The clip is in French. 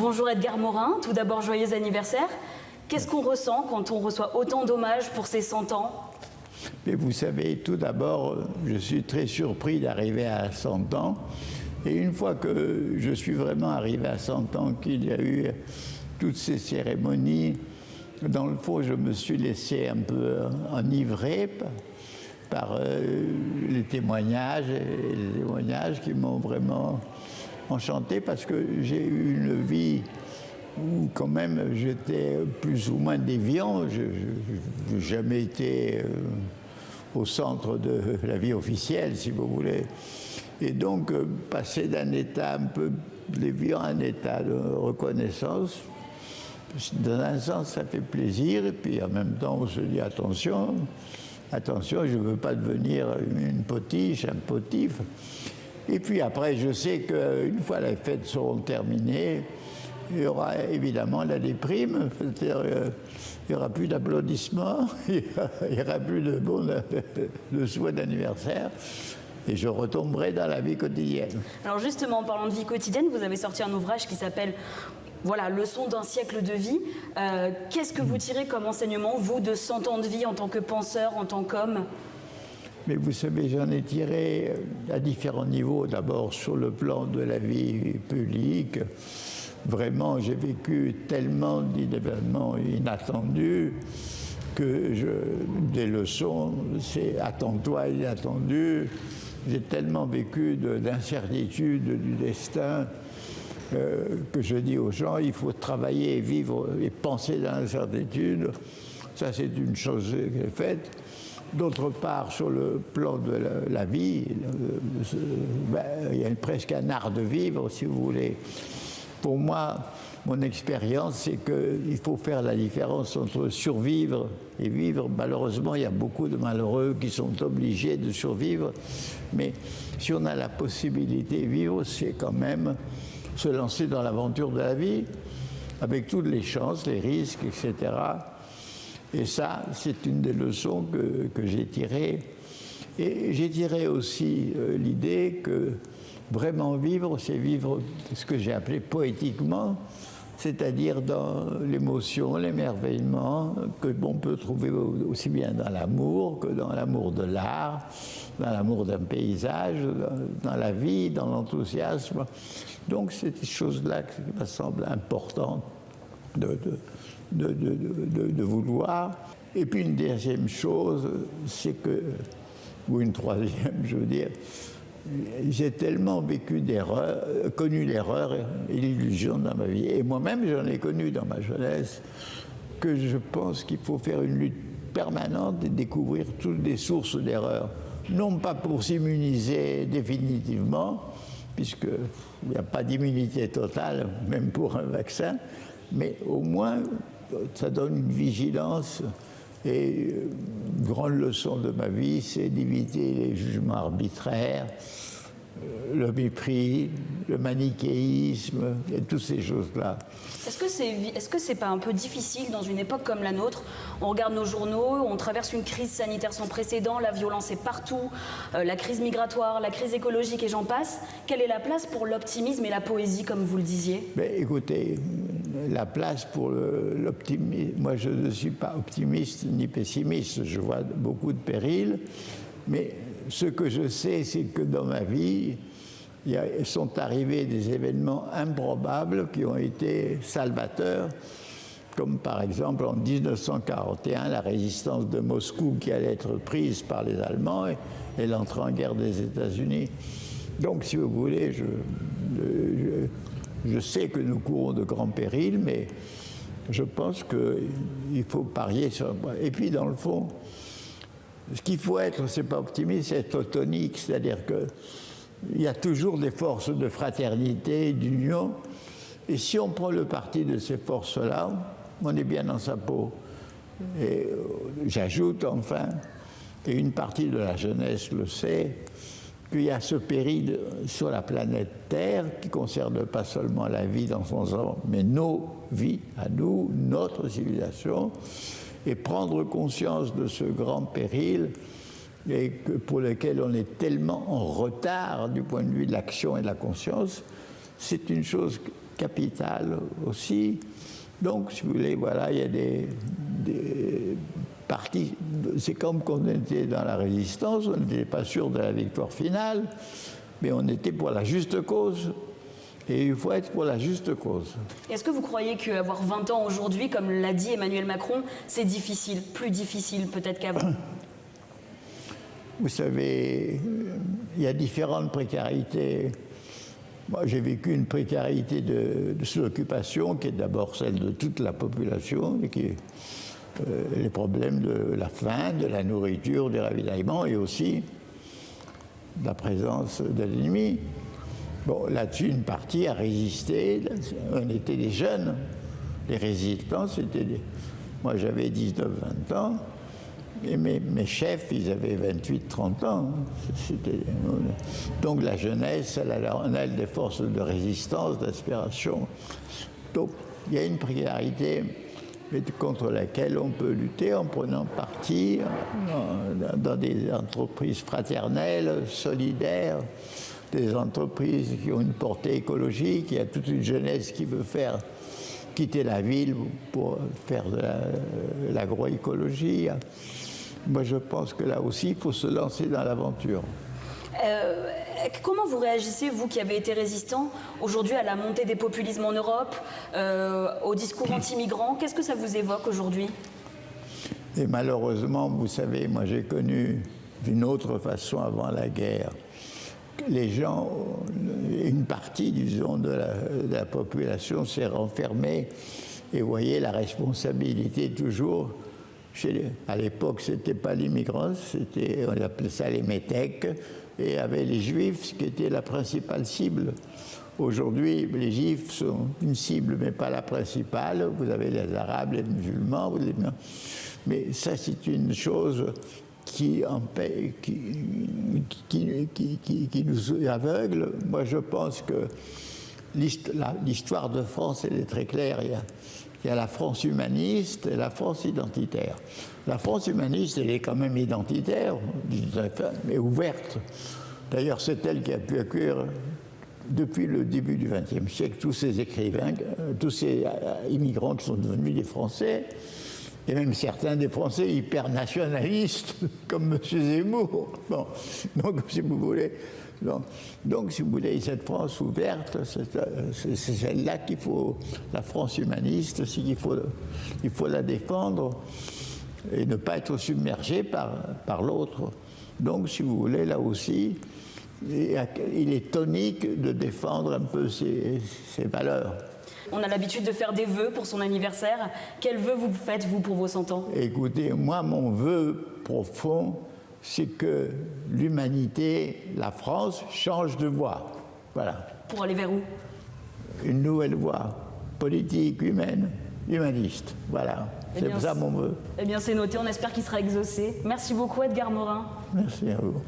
Bonjour Edgar Morin, tout d'abord joyeux anniversaire. Qu'est-ce qu'on ressent quand on reçoit autant d'hommages pour ses 100 ans? Mais vous savez, tout d'abord, je suis très surpris d'arriver à 100 ans. Et une fois que je suis vraiment arrivé à 100 ans, qu'il y a eu toutes ces cérémonies, dans le fond, je me suis laissé un peu enivrer par les témoignages qui m'ont vraiment enchanté, parce que j'ai eu une vie où quand même j'étais plus ou moins déviant. Je n'ai jamais été au centre de la vie officielle, si vous voulez. Et donc, passer d'un état un peu déviant à un état de reconnaissance, dans un sens, ça fait plaisir, et puis en même temps, on se dit attention, je ne veux pas devenir une potiche, un potife. Et puis après, je sais qu'une fois les fêtes seront terminées, il y aura évidemment la déprime, c'est-à-dire il n'y aura plus d'applaudissements, il n'y aura plus de souhaits d'anniversaire, et je retomberai dans la vie quotidienne. Alors justement, en parlant de vie quotidienne, vous avez sorti un ouvrage qui s'appelle voilà, Leçon d'un siècle de vie. Qu'est-ce que vous tirez comme enseignement, vous, de 100 ans de vie en tant que penseur, en tant qu'homme? Mais vous savez, j'en ai tiré à différents niveaux. D'abord, sur le plan de la vie publique, vraiment, j'ai vécu tellement d'événements inattendus que des leçons, c'est attends-toi inattendu. J'ai tellement vécu d'incertitudes du destin que je dis aux gens, il faut travailler, vivre et penser dans l'incertitude. Ça, c'est une chose qui est faite. D'autre part, sur le plan de la vie, il y a presque un art de vivre, si vous voulez. Pour moi, mon expérience, c'est qu'il faut faire la différence entre survivre et vivre. Malheureusement, il y a beaucoup de malheureux qui sont obligés de survivre. Mais si on a la possibilité de vivre, c'est quand même se lancer dans l'aventure de la vie, avec toutes les chances, les risques, etc. Et ça, c'est une des leçons que j'ai tirées. Et j'ai tiré aussi l'idée que vraiment vivre, c'est vivre ce que j'ai appelé poétiquement, c'est-à-dire dans l'émotion, l'émerveillement, que l'on peut trouver aussi bien dans l'amour que dans l'amour de l'art, dans l'amour d'un paysage, dans la vie, dans l'enthousiasme. Donc c'est des choses-là qui me semblent importantes de vouloir. Et puis une deuxième chose, c'est que, ou une troisième, je veux dire, j'ai tellement vécu d'erreurs, connu l'erreur et l'illusion dans ma vie, et moi-même j'en ai connu dans ma jeunesse, que je pense qu'il faut faire une lutte permanente et découvrir toutes les sources d'erreurs. Non pas pour s'immuniser définitivement, puisqu'il n'y a pas d'immunité totale, même pour un vaccin, mais au moins ça donne une vigilance. Et une grande leçon de ma vie, c'est d'éviter les jugements arbitraires, le mépris, le manichéisme, et toutes ces choses-là. Est-ce que c'est pas un peu difficile dans une époque comme la nôtre? On regarde nos journaux, on traverse une crise sanitaire sans précédent, la violence est partout, la crise migratoire, la crise écologique et j'en passe. Quelle est la place pour l'optimisme et la poésie, comme vous le disiez? Ben, écoutez, la place pour l'optimisme, moi je ne suis pas optimiste ni pessimiste, je vois beaucoup de périls, mais ce que je sais, c'est que dans ma vie, sont arrivés des événements improbables qui ont été salvateurs, comme par exemple en 1941, la résistance de Moscou qui allait être prise par les Allemands et l'entrée en guerre des États-Unis. Donc, si vous voulez, je sais que nous courons de grands périls, mais je pense qu'il faut parier sur... Et puis, dans le fond, ce qu'il faut être, c'est pas optimiste, c'est être tonique, c'est-à-dire qu'il y a toujours des forces de fraternité, d'union, et si on prend le parti de ces forces-là, on est bien dans sa peau. Et j'ajoute enfin, et une partie de la jeunesse le sait, qu'il y a ce péril sur la planète Terre qui ne concerne pas seulement la vie dans son ensemble, mais nos vies à nous, notre civilisation, et prendre conscience de ce grand péril et pour lequel on est tellement en retard du point de vue de l'action et de la conscience, c'est une chose capitale aussi. Donc, si vous voulez, voilà, il y a des partis. C'est comme quand on était dans la résistance, on n'était pas sûr de la victoire finale, mais on était pour la juste cause. Et il faut être pour la juste cause. Est-ce que vous croyez qu'avoir 20 ans aujourd'hui, comme l'a dit Emmanuel Macron, c'est difficile, plus difficile peut-être qu'avant? Vous savez, il y a différentes précarités. Moi, j'ai vécu une précarité de l'occupation qui est d'abord celle de toute la population, et qui est les problèmes de la faim, de la nourriture, du ravitaillement et aussi de la présence de l'ennemi. Bon, là-dessus, une partie a résisté. On était des jeunes. Les résistants, c'était des... Moi, j'avais 19-20 ans. Et mes chefs, ils avaient 28-30 ans. Donc la jeunesse, elle a en elle des forces de résistance, d'aspiration. Donc il y a une précarité contre laquelle on peut lutter en prenant parti dans des entreprises fraternelles, solidaires, des entreprises qui ont une portée écologique. Il y a toute une jeunesse qui veut quitter la ville pour faire de l'agroécologie. Moi, je pense que là aussi, il faut se lancer dans l'aventure. Comment vous réagissez, vous qui avez été résistant, aujourd'hui à la montée des populismes en Europe, au discours anti-migrants? Qu'est-ce que ça vous évoque aujourd'hui? Et malheureusement, vous savez, moi j'ai connu d'une autre façon avant la guerre. Les gens, une partie, disons, de la population s'est renfermée et vous voyez la responsabilité toujours. À l'époque, ce n'était pas les migrants, on appelait ça les métèques, et il y avait les juifs qui étaient la principale cible. Aujourd'hui, les juifs sont une cible, mais pas la principale. Vous avez les arabes, les musulmans, mais ça, c'est une chose qui nous aveugle. Moi, je pense que l'histoire de France, elle est très claire. Il y a la France humaniste et la France identitaire. La France humaniste, elle est quand même identitaire, mais ouverte. D'ailleurs, c'est elle qui a pu accueillir, depuis le début du XXe siècle, tous ces écrivains, tous ces immigrants qui sont devenus des Français, et même certains des Français hyper nationalistes, comme M. Zemmour. Bon, donc, si vous voulez... Donc, si vous voulez, cette France ouverte, c'est celle-là qu'il faut, la France humaniste, il faut la défendre et ne pas être submergé par l'autre. Donc, si vous voulez, là aussi, il est tonique de défendre un peu ces valeurs. On a l'habitude de faire des vœux pour son anniversaire. Quels vœux vous faites, vous, pour vos 100 ans? Écoutez, moi, mon vœu profond, c'est que l'humanité, la France, change de voie. Voilà. Pour aller vers où? Une nouvelle voie, politique, humaine, humaniste. Voilà. C'est ça mon vœu. Eh bien, c'est noté. On espère qu'il sera exaucé. Merci beaucoup, Edgar Morin. Merci à vous.